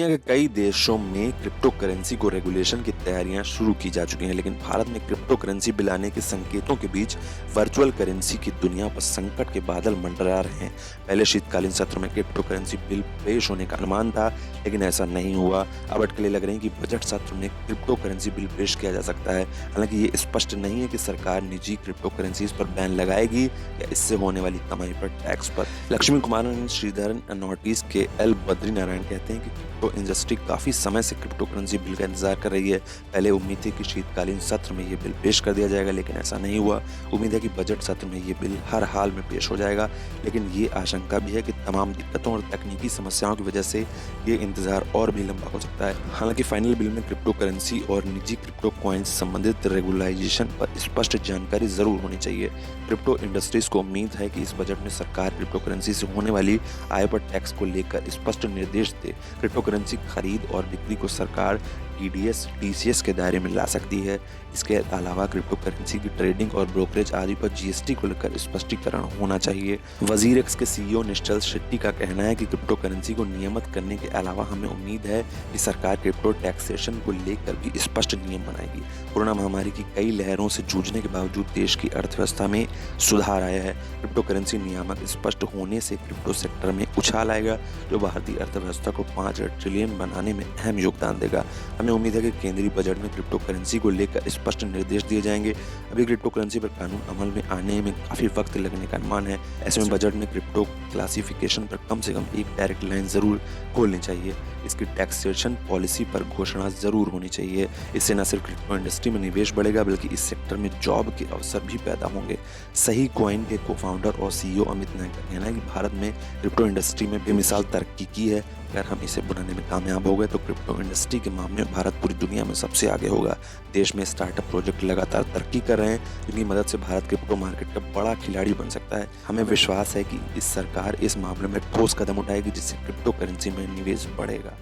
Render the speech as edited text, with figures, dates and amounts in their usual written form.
दुनिया के कई देशों में क्रिप्टो करेंसी को रेगुलेशन की तैयारियां शुरू की जा चुकी हैं, लेकिन भारत में क्रिप्टो करेंसी बिल आने के संकेतों के बीच वर्चुअल करेंसी की दुनिया पर संकट के बादल मंडरा रहे हैं। पहले शीतकालीन सत्र में क्रिप्टो करेंसी बिल पेश होने का अनुमान था, लेकिन ऐसा नहीं हुआ। अब अटकलें लग रही हैं कि बजट सत्र में क्रिप्टो करेंसी बिल पेश किया जा सकता है। हालांकि ये स्पष्ट नहीं है कि सरकार निजी क्रिप्टो करेंसीज पर बैन लगाएगी या इससे होने वाली कमाई पर टैक्स पर। लक्ष्मी कुमारन, श्रीधरन, नोटिस के एल बद्री नारायण कहते हैं कि क्रिप्टो इंडस्ट्री काफी समय से क्रिप्टो करेंसी बिल का इंतजार कर रही है। पहले उम्मीद थी कि शीतकालीन सत्र में ये बिल पेश कर दिया जाएगा, लेकिन ऐसा नहीं हुआ। उम्मीद है कि बजट सत्र में ये बिल हर हाल में पेश हो जाएगा, लेकिन ये आशंका भी है कि तमाम दिक्कतों और तकनीकी समस्याओं की वजह से ये इंतजार और भी लंबा हो सकता है। हालांकि फाइनल बिल में क्रिप्टो करेंसी और निजी क्रिप्टो कॉइन्स से संबंधित रेगुलाइजेशन पर स्पष्ट जानकारी जरूर होनी चाहिए। क्रिप्टो इंडस्ट्रीज को उम्मीद है कि इस बजट में सरकार क्रिप्टो करेंसी से होने वाली आय पर टैक्स को लेकर स्पष्ट निर्देश दे। क्रिप्टो करेंसी खरीद और बिक्री को सरकार टीडीएस, टीसीएस के दायरे में ला सकती है। इसके अलावा क्रिप्टो करेंसी की ट्रेडिंग और ब्रोकरेज आदि पर जीएसटी को लेकर स्पष्टीकरण होना चाहिए। वजीरक्स के सीईओ निश्चल शेट्टी का कहना है कि क्रिप्टो करेंसी को नियमित करने के अलावा हमें उम्मीद है कि सरकार क्रिप्टो टैक्सेशन को लेकर भी स्पष्ट नियम बनाएगी। कोरोना महामारी की कई लहरों से जूझने के बावजूद देश की अर्थव्यवस्था में सुधार आया है। क्रिप्टो करेंसी नियामक स्पष्ट होने से क्रिप्टो सेक्टर में उछाल आएगा, जो भारतीय अर्थव्यवस्था को 5 ट्रिलियन बनाने में अहम योगदान देगा। हमें उम्मीद है कि केंद्रीय बजट में क्रिप्टो करेंसी को लेकर स्पष्ट निर्देश दिए जाएंगे। अभी क्रिप्टो करेंसी पर कानून अमल में आने में काफी वक्त लगने का अनुमान है। ऐसे में बजट में क्रिप्टो क्लासिफिकेशन पर कम से कम एक डायरेक्ट लाइन जरूर खोलनी चाहिए। इसकी टैक्सेशन पॉलिसी पर घोषणा जरूर होनी चाहिए। इससे न सिर्फ क्रिप्टो इंडस्ट्री में निवेश बढ़ेगा, बल्कि इस सेक्टर में जॉब के अवसर भी पैदा होंगे। सही कॉइन के को-फाउंडर और सीईओ अमित नायक का कहना है कि भारत में क्रिप्टो इंडस्ट्री में बेमिसाल तरक्की की है। अगर हम इसे बनाने में कामयाब हो गए तो क्रिप्टो इंडस्ट्री के मामले में भारत पूरी दुनिया में सबसे आगे होगा। देश में स्टार्टअप प्रोजेक्ट लगातार तरक्की कर रहे हैं, जिनकी मदद से भारत क्रिप्टो मार्केट का बड़ा खिलाड़ी बन सकता है। हमें विश्वास है कि इस सरकार इस मामले में ठोस कदम उठाएगी, जिससे क्रिप्टो करेंसी में निवेश बढ़ेगा।